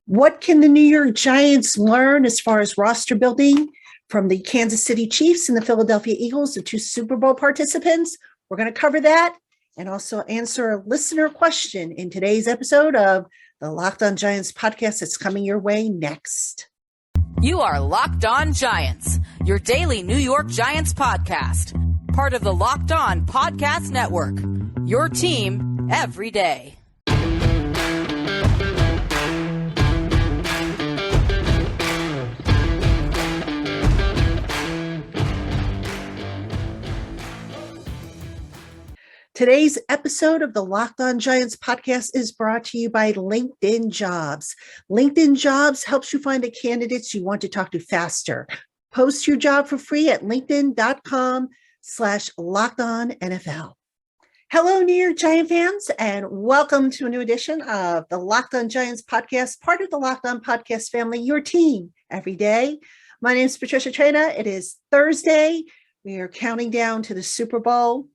What can the New York Giants learn as far as roster building from the Kansas City Chiefs and the Philadelphia Eagles, the two Super Bowl participants? We're going to cover that and also answer a listener question in today's episode of the Locked On Giants podcast that's coming your way next. You are Locked On Giants, your daily New York Giants podcast, part of the Locked On Podcast Network, your team every day. Today's episode of the Locked On Giants podcast is brought to you by LinkedIn Jobs. LinkedIn Jobs helps you find the candidates you want to talk to faster. Post your job for free at linkedin.com/LockedOnNFL. Hello, New York Giant fans, and welcome to a new edition of the Locked On Giants podcast, part of the Locked On podcast family, your team every day. My name is Patricia Traina. It is Thursday. We are counting down to the Super Bowl.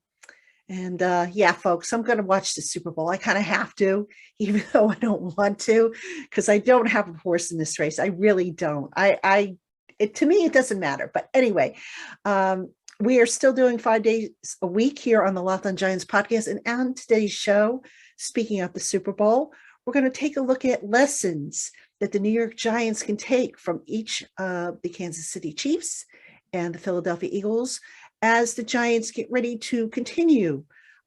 And yeah, folks, I'm going to watch the Super Bowl. I kind of have to, even though I don't want to, because I don't have a horse in this race. I really don't. To me, it doesn't matter. But anyway, we are still doing 5 days a week here on the Locked On Giants podcast. And on today's show, speaking of the Super Bowl, we're going to take a look at lessons that the New York Giants can take from each of the Kansas City Chiefs and the Philadelphia Eagles as the Giants get ready to continue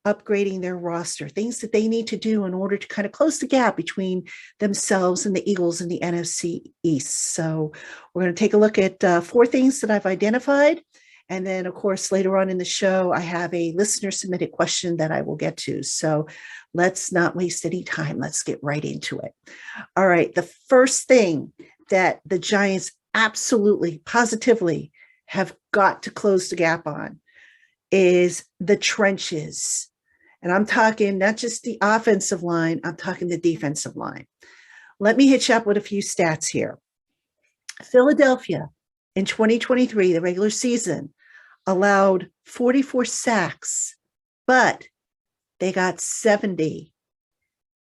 upgrading their roster, things that they need to do in order to kind of close the gap between themselves and the Eagles in the NFC East. So we're going to take a look at 4 things that I've identified. And then, of course, later on in the show, I have a listener submitted question that I will get to. So let's not waste any time. Let's get right into it. All right. The first thing that the Giants absolutely, positively have got to close the gap on is the trenches. And I'm talking not just the offensive line, I'm talking the defensive line. Let me hit you up with a few stats here. Philadelphia in 2023, the regular season, allowed 44 sacks, but they got 70.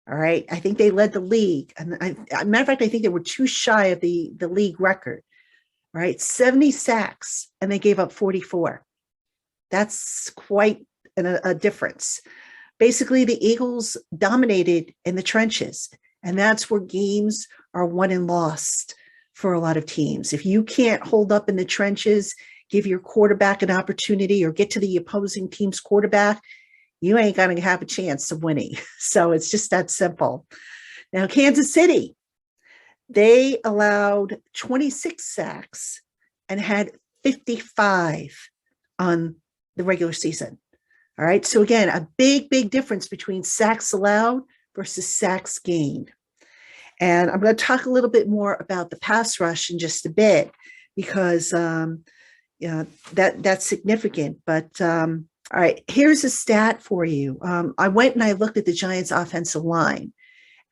All right. I think they led the league. And matter of fact, I think they were too shy of the league record. Right, 70 sacks, and they gave up 44. That's quite a difference. Basically, the Eagles dominated in the trenches, and that's where games are won and lost for a lot of teams. If you can't hold up in the trenches, give your quarterback an opportunity, or get to the opposing team's quarterback, you ain't going to have a chance of winning. So it's just that simple. Now, Kansas City, they allowed 26 sacks and had 55 on the regular season. All right. So again, a big difference between sacks allowed versus sacks gained. And I'm going to talk a little bit more about the pass rush in just a bit because that's significant. But all right, here's a stat for you. I went and I looked at the Giants offensive line,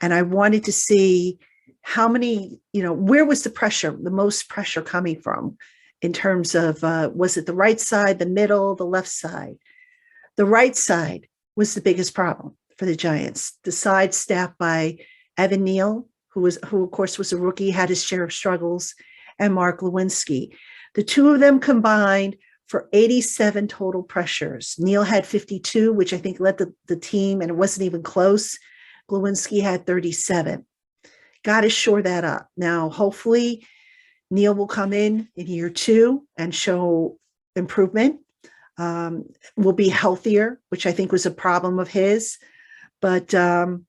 and I wanted to see how many, where was the most pressure coming from in terms of, was it the right side, the middle, the left side? The right side was the biggest problem for the Giants. The side staffed by Evan Neal, who of course was a rookie, had his share of struggles, and Mark Lewinsky. The two of them combined for 87 total pressures. Neal had 52, which I think led the team, and it wasn't even close. Lewinsky had 37. Got to shore that up. Now, hopefully, Neal will come in year 2 and show improvement. Will be healthier, which I think was a problem of his. But too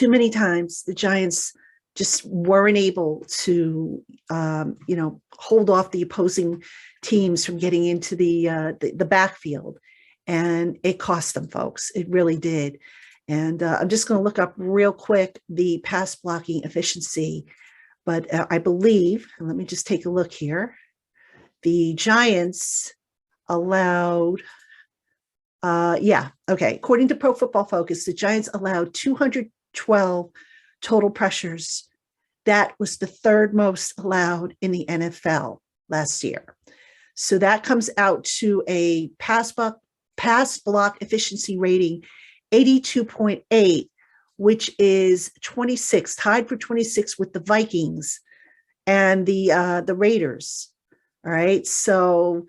many times, the Giants just weren't able to, hold off the opposing teams from getting into the backfield. And it cost them, folks. It really did. And I'm just going to look up real quick the pass blocking efficiency. But I believe, and let me just take a look here, the Giants allowed, according to Pro Football Focus, the Giants allowed 212 total pressures. That was the 3rd most allowed in the NFL last year. So that comes out to a pass block efficiency rating 82.8, which is 26, tied for 26 with the Vikings and the Raiders. All right. So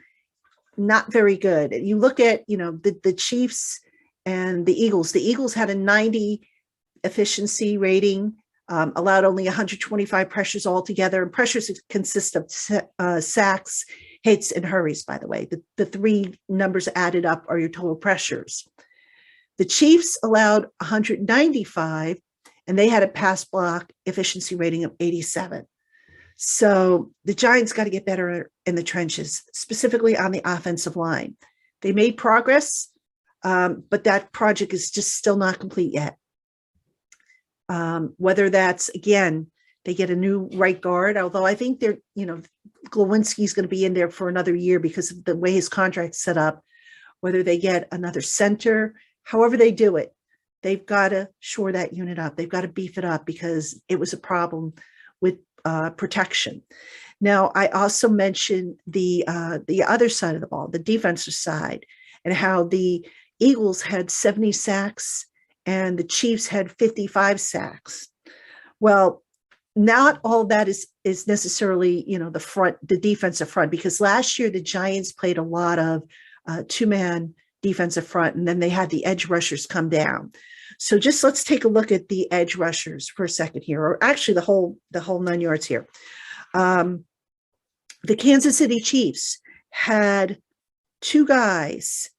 not very good. You look at, the Chiefs and the Eagles. The Eagles had a 90 efficiency rating, allowed only 125 pressures altogether. And pressures consist of sacks, hits, and hurries, by the way. The three numbers added up are your total pressures. The Chiefs allowed 195, and they had a pass block efficiency rating of 87. So the Giants got to get better in the trenches, specifically on the offensive line. They made progress, but that project is just still not complete yet. Whether that's, again, they get a new right guard, although I think they're, Glowinski's going to be in there for another year because of the way his contract's set up, whether they get another center, however they do it, they've got to shore that unit up. They've got to beef it up because it was a problem with protection. Now, I also mentioned the other side of the ball, the defensive side, and how the Eagles had 70 sacks and the Chiefs had 55 sacks. Well, not all that is necessarily, the defensive front, because last year the Giants played a lot of two-man defensive front, and then they had the edge rushers come down. So just let's take a look at the edge rushers for a second here, or actually the whole 9 yards here. The Kansas City Chiefs had two guys,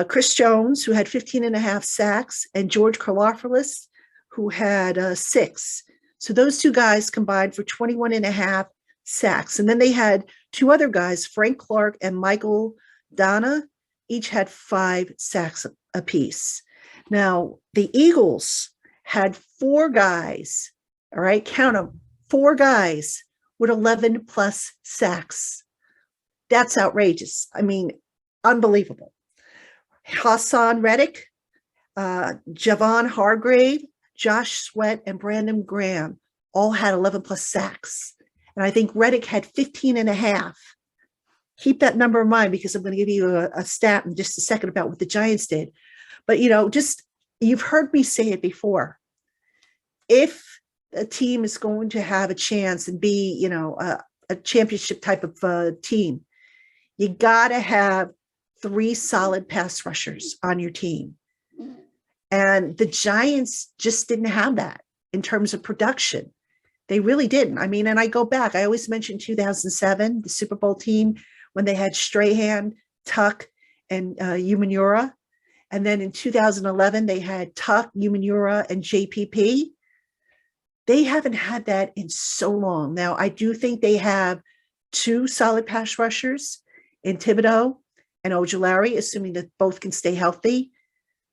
Chris Jones, who had 15 and a half sacks, and George Karlaftis, who had 6. So those two guys combined for 21 and a half sacks. And then they had two other guys, Frank Clark and Michael Donna, each had 5 sacks apiece. Now, the Eagles had 4 guys, all right, count them, 4 guys with 11 plus sacks. That's outrageous. I mean, unbelievable. Hassan Reddick, Javon Hargrave, Josh Sweat, and Brandon Graham all had 11 plus sacks. And I think Reddick had 15 and a half. Keep that number in mind because I'm going to give you a stat in just a second about what the Giants did. But, you've heard me say it before. If a team is going to have a chance and be, a championship type of team, you got to have 3 solid pass rushers on your team. And the Giants just didn't have that in terms of production. They really didn't. I mean, and I go back, I always mention 2007, the Super Bowl team, when they had Strahan, Tuck, and Umanura. And then in 2011, they had Tuck, Umanura, and JPP. They haven't had that in so long. Now, I do think they have 2 solid pass rushers in Thibodeau and Ojulari, assuming that both can stay healthy.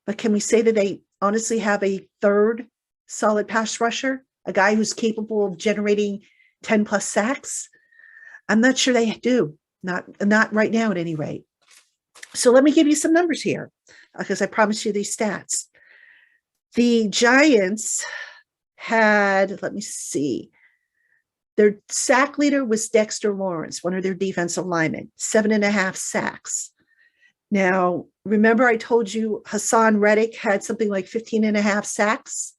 But can we say that they honestly have a 3rd solid pass rusher, a guy who's capable of generating 10 plus sacks? I'm not sure they do. Not right now at any rate. So let me give you some numbers here because I promised you these stats. The Giants had, let me see, their sack leader was Dexter Lawrence, one of their defensive linemen, 7.5 sacks. Now, remember I told you Hassan Reddick had something like 15 and a half sacks?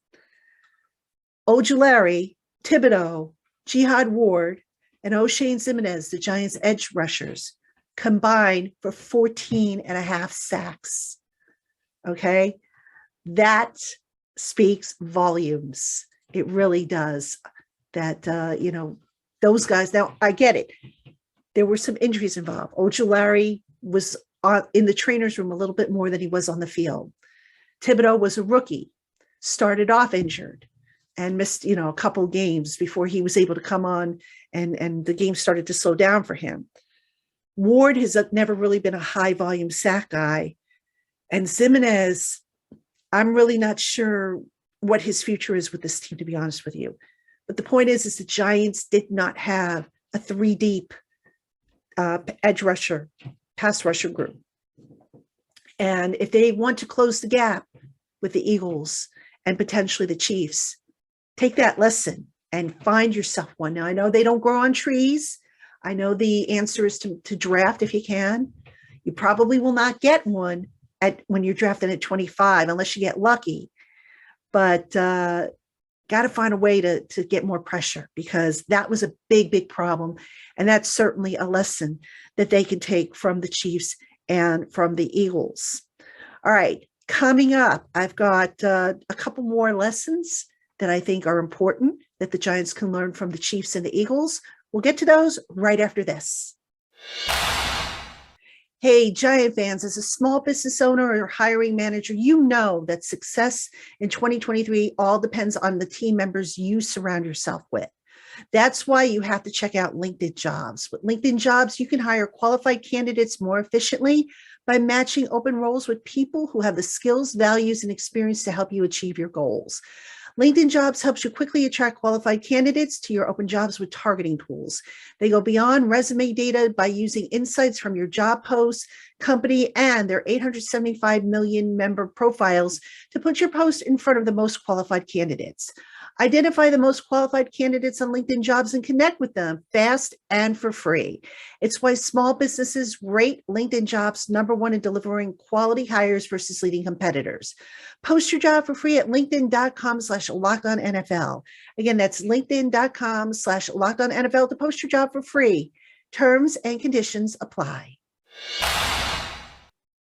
Ojulari, Thibodeau, Jihad Ward, and O'Shane Zimenez, the Giants' edge rushers, combined for 14 and a half sacks. Okay? That speaks volumes. It really does. That, those guys, now I get it. There were some injuries involved. Ojulari was in the trainer's room a little bit more than he was on the field. Thibodeau was a rookie, started off injured and missed, a couple games before he was able to come on and the game started to slow down for him. Ward has never really been a high volume sack guy. And Zimenez, I'm really not sure what his future is with this team, to be honest with you. But the point is the Giants did not have a 3 deep edge rusher, pass rusher group. And if they want to close the gap with the Eagles and potentially the Chiefs, take that lesson and find yourself one. Now, I know they don't grow on trees. I know the answer is to draft if you can. You probably will not get one when you're drafted at 25 unless you get lucky. but got to find a way to get more pressure, because that was a big problem. And that's certainly a lesson that they can take from the Chiefs and from the Eagles. All right, coming up, I've got a couple more lessons that I think are important that the Giants can learn from the Chiefs and the Eagles. We'll get to those right after this. Hey, Giant fans, as a small business owner or hiring manager, you know that success in 2023 all depends on the team members you surround yourself with. That's why you have to check out LinkedIn Jobs. With LinkedIn Jobs, you can hire qualified candidates more efficiently by matching open roles with people who have the skills, values, and experience to help you achieve your goals. LinkedIn Jobs helps you quickly attract qualified candidates to your open jobs with targeting tools. They go beyond resume data by using insights from your job posts, company, and their 875 million member profiles to put your post in front of the most qualified candidates. Identify the most qualified candidates on LinkedIn Jobs and connect with them fast and for free. It's why small businesses rate LinkedIn Jobs #1 in delivering quality hires versus leading competitors. Post your job for free at linkedin.com/lockedonnfl. Again, that's linkedin.com/lockedonnfl to post your job for free. Terms and conditions apply.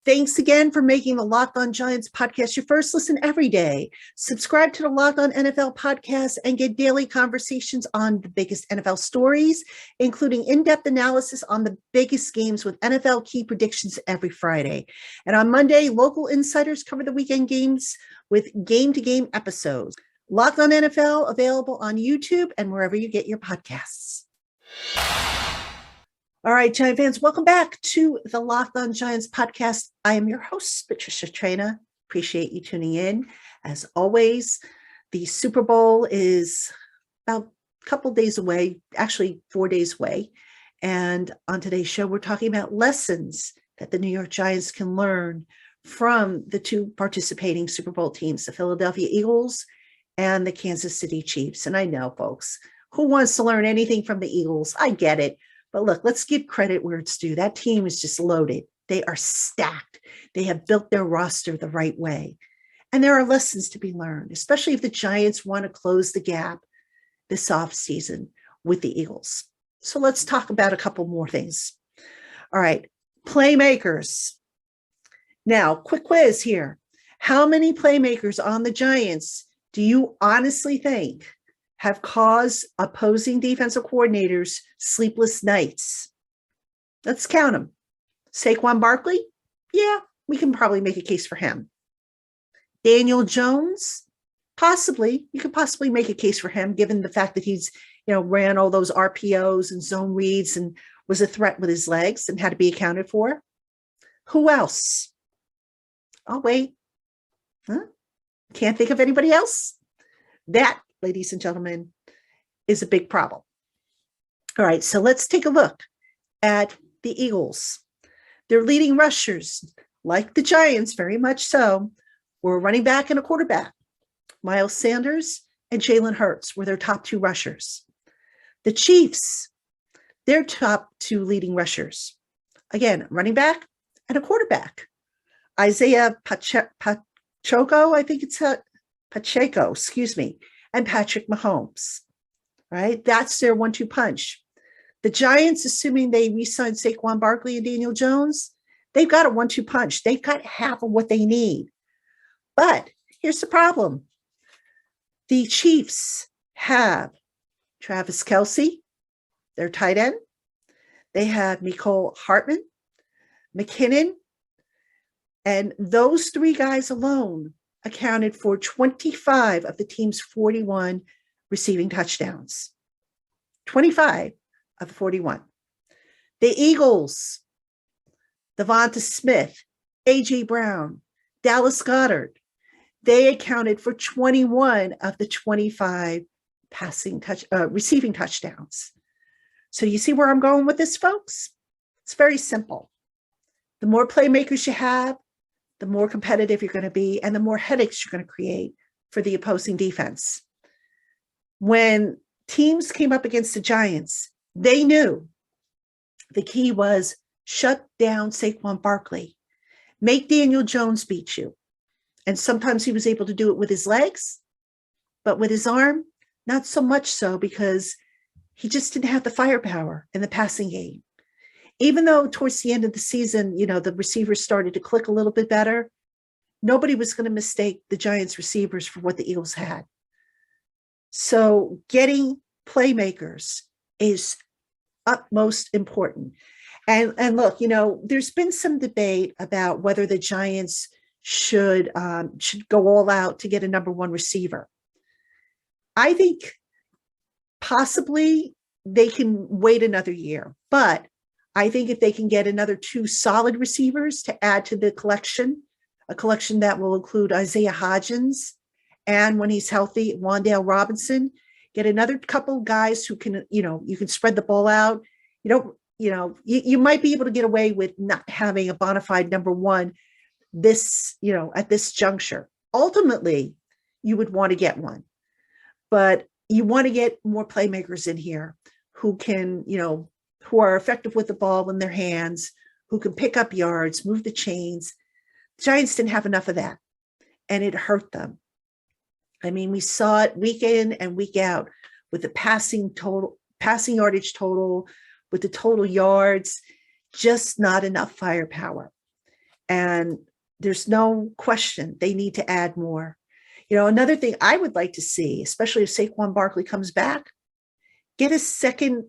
Thanks again for making the Locked On Giants podcast your first listen every day. Subscribe to the Locked On NFL podcast and get daily conversations on the biggest NFL stories, including in-depth analysis on the biggest games with NFL key predictions every Friday. And on Monday, local insiders cover the weekend games with game-to-game episodes. Locked On NFL, available on YouTube and wherever you get your podcasts. All right, Giant fans, welcome back to the Locked On Giants podcast. I am your host, Patricia Traina. Appreciate you tuning in. As always, the Super Bowl is about a couple days away, actually 4 days away. And on today's show, we're talking about lessons that the New York Giants can learn from the two participating Super Bowl teams, the Philadelphia Eagles and the Kansas City Chiefs. And I know, folks, who wants to learn anything from the Eagles? I get it. But look, let's give credit where it's due. That team is just loaded. They are stacked. They have built their roster the right way. And there are lessons to be learned, especially if the Giants want to close the gap this offseason with the Eagles. So let's talk about a couple more things. All right, playmakers. Now, quick quiz here. How many playmakers on the Giants do you honestly think have caused opposing defensive coordinators sleepless nights? Let's count them. Saquon Barkley? Yeah, we can probably make a case for him. Daniel Jones? Possibly. You could possibly make a case for him, given the fact that he's, ran all those RPOs and zone reads and was a threat with his legs and had to be accounted for. Who else? Oh, wait. Huh? Can't think of anybody else? That, ladies and gentlemen, is a big problem. All right, so let's take a look at the Eagles. Their leading rushers, like the Giants, very much so, were a running back and a quarterback. Miles Sanders and Jalen Hurts were their top two rushers. The Chiefs, their top two leading rushers, again, running back and a quarterback. Isaiah Pacheco, I think it's Pacheco, and Patrick Mahomes, right? That's their 1-2 punch. The Giants, assuming they re-sign Saquon Barkley and Daniel Jones, they've got a 1-2 punch. They've got half of what they need. But here's the problem. The Chiefs have Travis Kelce, their tight end. They have Mecole Hardman, McKinnon, and those three guys alone accounted for 25 of the team's 41 receiving touchdowns. 25 of the 41. The Eagles, Devonta Smith, A.J. Brown, Dallas Goedert, they accounted for 21 of the 25 receiving touchdowns. So you see where I'm going with this, folks? It's very simple. The more playmakers you have, the more competitive you're going to be, and the more headaches you're going to create for the opposing defense. When teams came up against the Giants, they knew the key was shut down Saquon Barkley, make Daniel Jones beat you. And sometimes he was able to do it with his legs, But with his arm, not so much so, because he just didn't have the firepower in the passing game. Even though towards the end of the season, the receivers started to click a little bit better, nobody was going to mistake the Giants receivers for what the Eagles had. So getting playmakers is utmost important. And look, there's been some debate about whether the Giants should go all out to get a number one receiver. I think possibly they can wait another year, but I think if they can get another two solid receivers to add to the collection, a collection that will include Isaiah Hodgins and, when he's healthy, Wan'Dale Robinson, get another couple guys who can, you can spread the ball out. You might be able to get away with not having a bona fide number one at this juncture. Ultimately, you would want to get one, but you want to get more playmakers in here who can, who are effective with the ball in their hands, who can pick up yards, move the chains. The Giants didn't have enough of that, and it hurt them. I mean, we saw it week in and week out with the passing yardage total, with the total yards, just not enough firepower. And there's no question they need to add more. Another thing I would like to see, especially if Saquon Barkley comes back, get a second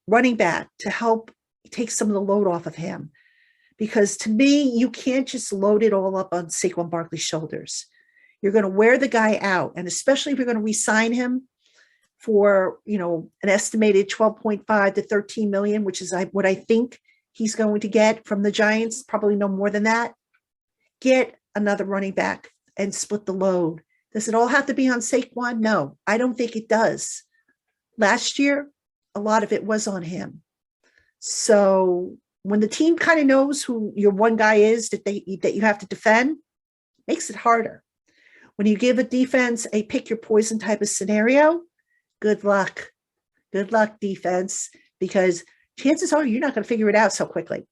running back to help take some of the load off of him. Because to me, you can't just load it all up on Saquon Barkley's shoulders. You're going to wear the guy out. And especially if you're going to re-sign him for, an estimated 12.5 to 13 million, which is what I think he's going to get from the Giants, probably no more than that. Get another running back and split the load. Does it all have to be on Saquon? No, I don't think it does. Last year, a lot of it was on him. So when the team kind of knows who your one guy is that you have to defend, makes it harder. When you give a defense a pick your poison type of scenario, good luck. Good luck, defense, because chances are you're not going to figure it out so quickly.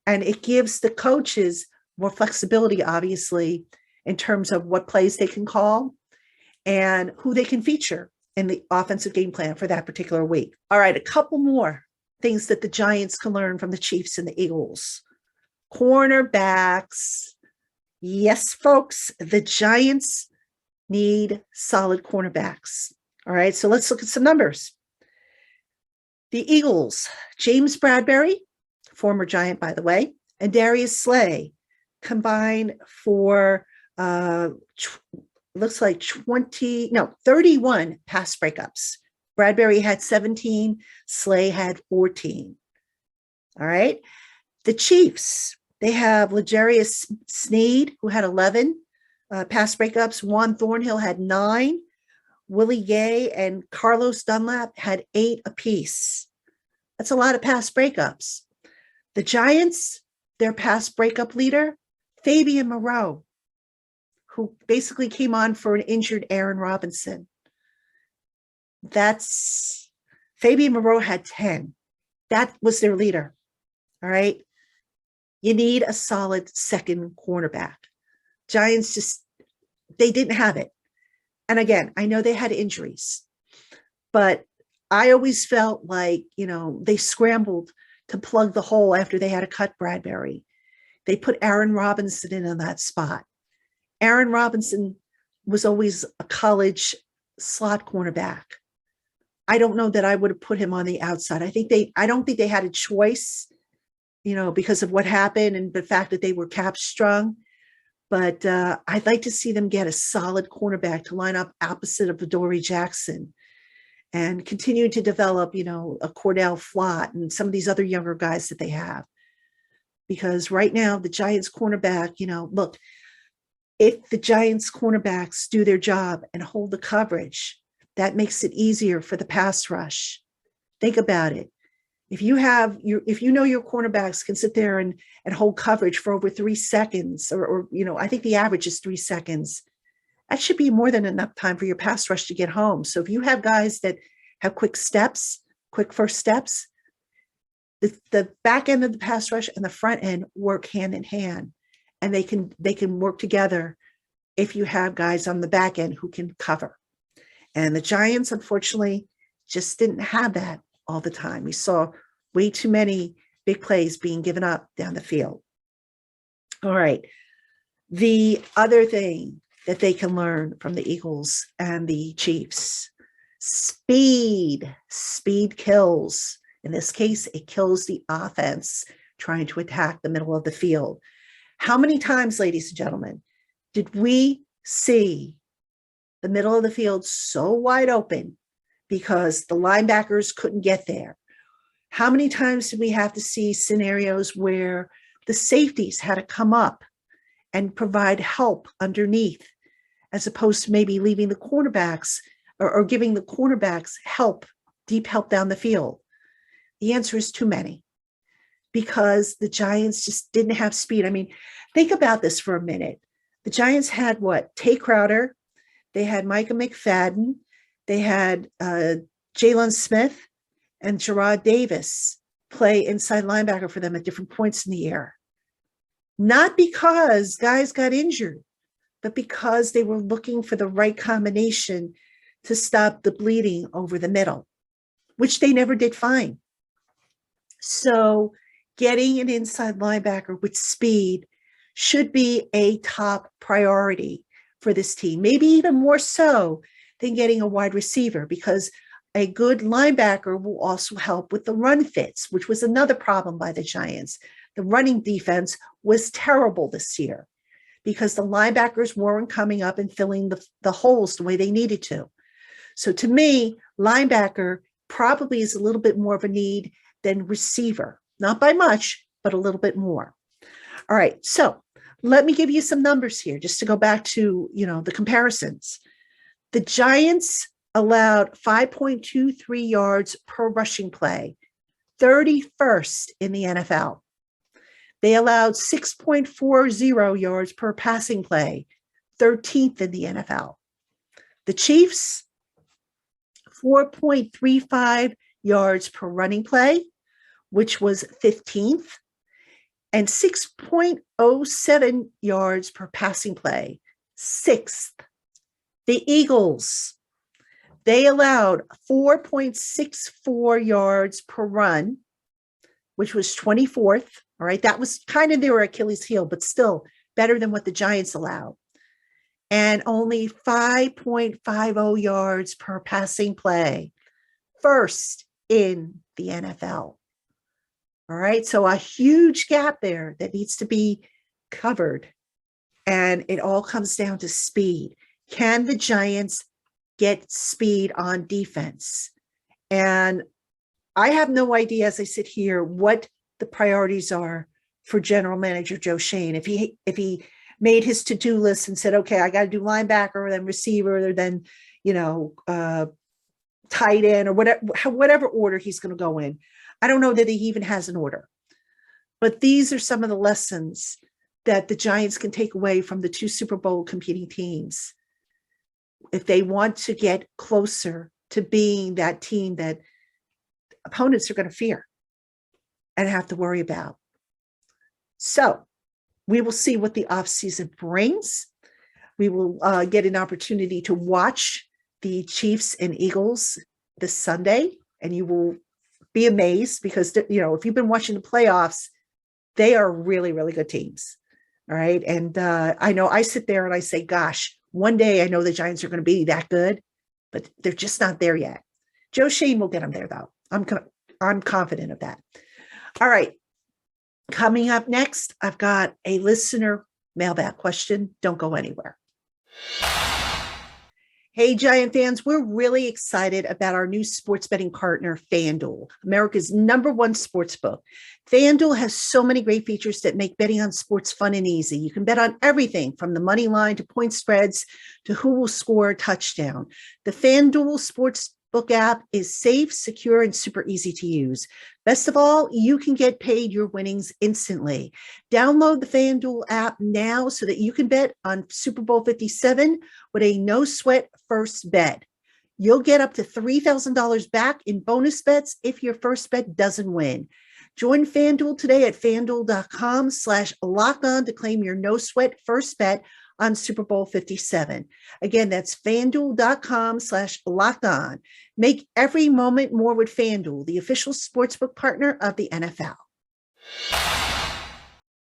And it gives the coaches more flexibility, obviously, in terms of what plays they can call and who they can feature in the offensive game plan for that particular week. All right, a couple more things that the Giants can learn from the Chiefs and the Eagles. Cornerbacks. Yes, folks, the Giants need solid cornerbacks. All right, so let's look at some numbers. The Eagles, James Bradberry, former Giant, by the way, and Darius Slay combined for looks like 31 pass breakups. Bradberry had 17, Slay had 14. All right. The Chiefs, they have L'Jarius Sneed, who had 11 pass breakups. Juan Thornhill had 9. Willie Gay and Carlos Dunlap had 8 apiece. That's a lot of pass breakups. The Giants, their pass breakup leader, Fabian Moreau, who basically came on for an injured Aaron Robinson. Fabian Moreau had 10. That was their leader. All right. You need a solid second cornerback. Giants they didn't have it. And again, I know they had injuries, but I always felt like, they scrambled to plug the hole after they had to cut Bradberry. They put Aaron Robinson in on that spot. Aaron Robinson was always a college slot cornerback. I don't know that I would have put him on the outside. I don't think they had a choice, because of what happened and the fact that they were cap strung. But I'd like to see them get a solid cornerback to line up opposite of Adoree Jackson and continue to develop, a Cordell Flott and some of these other younger guys that they have. Because right now, the Giants cornerback, look, if the Giants cornerbacks do their job and hold the coverage, that makes it easier for the pass rush. Think about it. If you know your cornerbacks can sit there and hold coverage for over 3 seconds, or I think the average is 3 seconds, that should be more than enough time for your pass rush to get home. So if you have guys that have quick first steps, the back end of the pass rush and the front end work hand in hand, and they can work together if you have guys on the back end who can cover. And the Giants, unfortunately, just didn't have that all the time. We saw way too many big plays being given up down the field. All right. The other thing that they can learn from the Eagles and the Chiefs, speed. Speed kills. In this case, it kills the offense trying to attack the middle of the field. How many times, ladies and gentlemen, did we see the middle of the field so wide open because the linebackers couldn't get there? How many times did we have to see scenarios where the safeties had to come up and provide help underneath, as opposed to maybe leaving the cornerbacks or giving the cornerbacks help, deep help down the field? The answer is too many, because the Giants just didn't have speed. I mean, think about this for a minute. The Giants had what? Tay Crowder. They had Micah McFadden. They had Jalen Smith and Gerard Davis play inside linebacker for them at different points in the year. Not because guys got injured, but because they were looking for the right combination to stop the bleeding over the middle, which they never did find. So getting an inside linebacker with speed should be a top priority for this team, maybe even more so than getting a wide receiver, because a good linebacker will also help with the run fits, which was another problem by the Giants. The running defense was terrible this year because the linebackers weren't coming up and filling the holes the way they needed to. So to me, linebacker probably is a little bit more of a need than receiver. Not by much, but a little bit more. All right, so let me give you some numbers here just to go back to, the comparisons. The Giants allowed 5.23 yards per rushing play, 31st in the NFL. They allowed 6.40 yards per passing play, 13th in the NFL. The Chiefs, 4.35 yards per running play, which was 15th, and 6.07 yards per passing play, 6th. The Eagles, they allowed 4.64 yards per run, which was 24th. All right, that was kind of their Achilles heel, but still better than what the Giants allowed. And only 5.50 yards per passing play, first in the NFL. All right, so a huge gap there that needs to be covered. And it all comes down to speed. Can the Giants get speed on defense? And I have no idea, as I sit here, what the priorities are for General Manager Joe Schoen. If he made his to-do list and said, okay, I got to do linebacker, then receiver, then tight end, or whatever order he's going to go in. I don't know that he even has an order. But these are some of the lessons that the Giants can take away from the two Super Bowl competing teams if they want to get closer to being that team that opponents are going to fear and have to worry about. So we will see what the offseason brings. We will get an opportunity to watch the Chiefs and Eagles this Sunday, and you will be amazed because, if you've been watching the playoffs, they are really, really good teams. All right. And I know I sit there and I say, gosh, one day I know the Giants are going to be that good, but they're just not there yet. Joe Schoen will get them there, though. I'm confident of that. All right. Coming up next, I've got a listener mailbag question. Don't go anywhere. Hey, Giant fans, we're really excited about our new sports betting partner, FanDuel, America's #1 sports book. FanDuel has so many great features that make betting on sports fun and easy. You can bet on everything from the money line to point spreads to who will score a touchdown. The FanDuel Sportsbook app is safe, secure, and super easy to use. Best of all, you can get paid your winnings instantly. Download the FanDuel app now so that you can bet on Super Bowl 57 with a no-sweat first bet. You'll get up to $3,000 back in bonus bets if your first bet doesn't win. Join FanDuel today at FanDuel.com/lockedon to claim your no-sweat first bet on Super Bowl 57. Again, that's FanDuel.com/lockedon. Make every moment more with FanDuel, the official sportsbook partner of the NFL.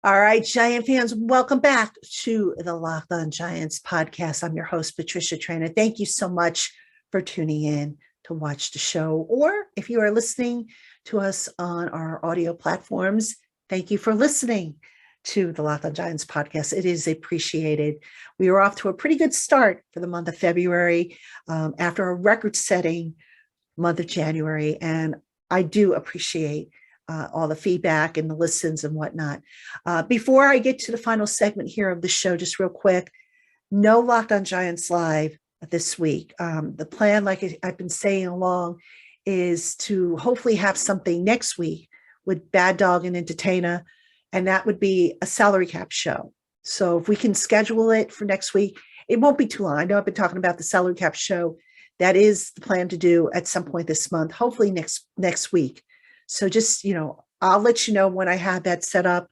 All right, Giant fans, welcome back to the Locked On Giants podcast. I'm your host, Patricia Traina. Thank you so much for tuning in to watch the show. Or if you are listening to us on our audio platforms, thank you for listening to the Locked On Giants podcast. It is appreciated. We are off to a pretty good start for the month of February after a record-setting month of January. And I do appreciate all the feedback and the listens and whatnot. Before I get to the final segment here of the show, just real quick, no Locked On Giants Live this week. The plan, like I've been saying along, is to hopefully have something next week with Bad Dog and Entertainer, and that would be a salary cap show. So if we can schedule it for next week, it won't be too long. I know I've been talking about the salary cap show. That is the plan to do at some point this month, hopefully next week. So just, I'll let you know when I have that set up,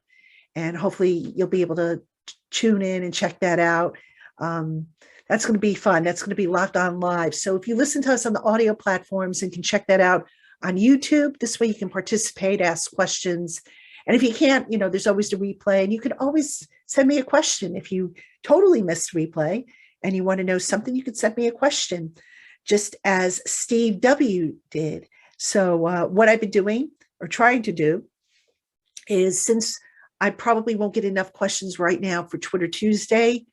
and hopefully you'll be able to tune in and check that out. That's going to be fun. That's going to be Locked On Live. So if you listen to us on the audio platforms and can check that out on YouTube, this way you can participate, ask questions. And if you can't, there's always the replay, and you can always send me a question. If you totally missed replay and you want to know something, you can send me a question, just as Steve W. did. So what I've been doing or trying to do is, since I probably won't get enough questions right now for Twitter Tuesday,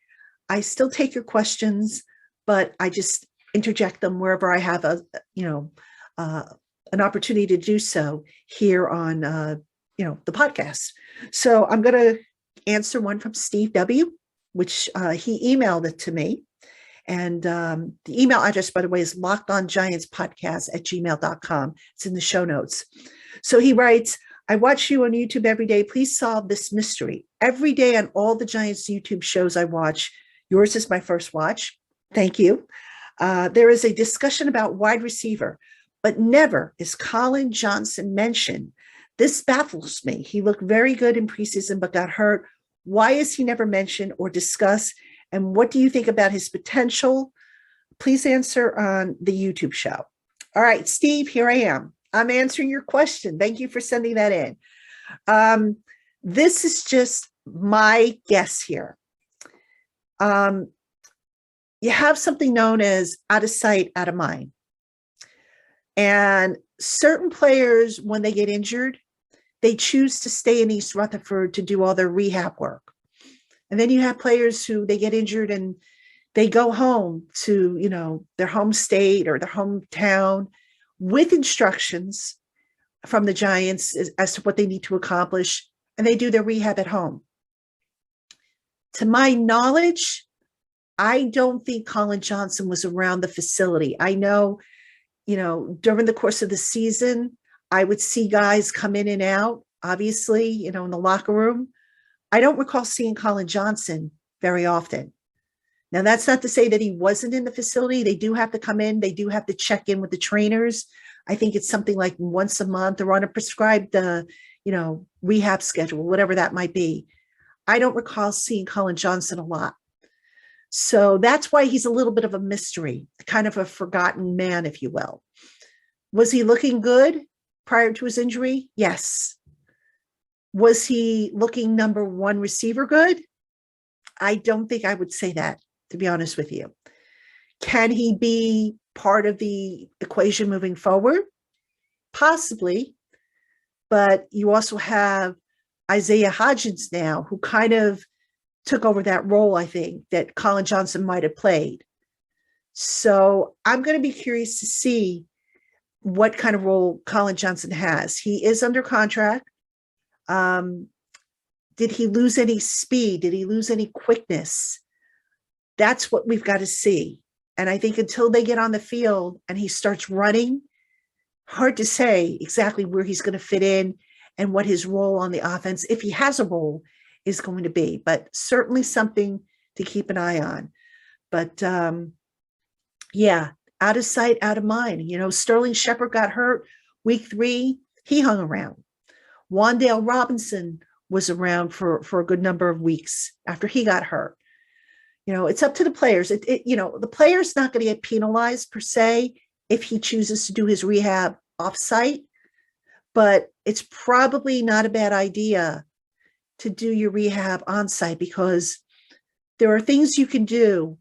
I still take your questions, but I just interject them wherever I have an opportunity to do so here on the podcast. So I'm going to answer one from Steve W., which he emailed it to me. And the email address, by the way, is lockedongiantspodcast@gmail.com. It's in the show notes. So he writes, I watch you on YouTube every day. Please solve this mystery. Every day on all the Giants YouTube shows I watch, yours is my first watch. Thank you. There is a discussion about wide receiver, but never is Colin Johnson mentioned. This baffles me. He looked very good in preseason, but got hurt. Why is he never mentioned or discussed? And what do you think about his potential? Please answer on the YouTube show. All right, Steve, here I am. I'm answering your question. Thank you for sending that in. This is just my guess here. You have something known as out of sight, out of mind. And certain players, when they get injured, they choose to stay in East Rutherford to do all their rehab work. And then you have players who they get injured and they go home to, their home state or their hometown with instructions from the Giants as to what they need to accomplish, and they do their rehab at home. To my knowledge, I don't think Colin Johnson was around the facility. I know, during the course of the season, I would see guys come in and out, obviously, in the locker room. I don't recall seeing Colin Johnson very often. Now, that's not to say that he wasn't in the facility. They do have to come in. They do have to check in with the trainers. I think it's something like once a month or on a prescribed, rehab schedule, whatever that might be. I don't recall seeing Colin Johnson a lot. So that's why he's a little bit of a mystery, kind of a forgotten man, if you will. Was he looking good prior to his injury? Yes. Was he looking number one receiver good? I don't think I would say that, to be honest with you. Can he be part of the equation moving forward? Possibly. But you also have Isaiah Hodgins now, who kind of took over that role, I think, that Colin Johnson might have played. So I'm going to be curious to see what kind of role Colin Johnson has. He is under contract. Did he lose any speed? Did he lose any quickness? That's what we've got to see. And I think until they get on the field and he starts running, hard to say exactly where he's going to fit in and what his role on the offense, if he has a role, is going to be. But certainly something to keep an eye on. But out of sight, out of mind. Sterling Shepard got hurt week 3. He hung around. Wan'Dale Robinson was around for a good number of weeks after he got hurt. It's up to the players. The player's not going to get penalized per se if he chooses to do his rehab off-site, but it's probably not a bad idea to do your rehab on-site, because there are things you can do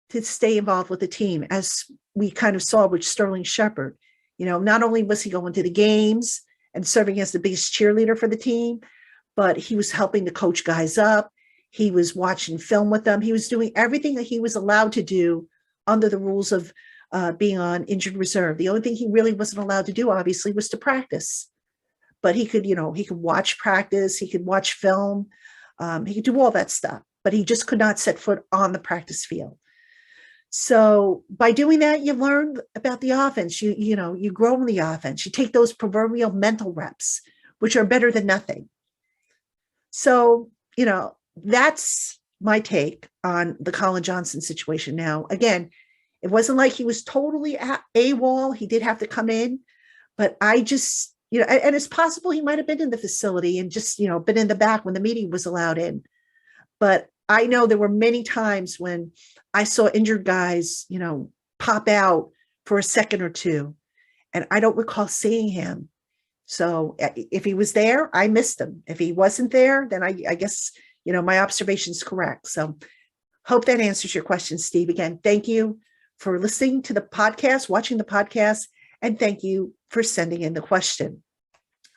to stay involved with the team, as we kind of saw with Sterling Shepard. Not only was he going to the games and serving as the biggest cheerleader for the team, but he was helping to coach guys up. He was watching film with them. He was doing everything that he was allowed to do under the rules of being on injured reserve. The only thing he really wasn't allowed to do, obviously, was to practice. But he could watch practice. He could watch film. He could do all that stuff, but he just could not set foot on the practice field. So by doing that, you learn about the offense. You grow in the offense. You take those proverbial mental reps, which are better than nothing. So, that's my take on the Colin Johnson situation. Now, again, it wasn't like he was totally AWOL. He did have to come in, but I just, and it's possible he might have been in the facility and just, been in the back when the meeting was allowed in. But I know there were many times when I saw injured guys, pop out for a second or two, and I don't recall seeing him. So if he was there, I missed him. If he wasn't there, then I guess, my observation is correct. So hope that answers your question, Steve. Again, thank you for listening to the podcast, watching the podcast, and thank you for sending in the question.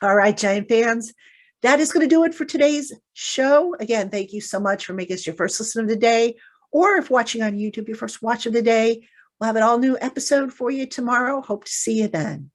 All right, Giant fans, that is going to do it for today's show. Again, thank you so much for making us your first listen of the day, or if watching on YouTube, your first watch of the day. We'll have an all new episode for you tomorrow. Hope to see you then.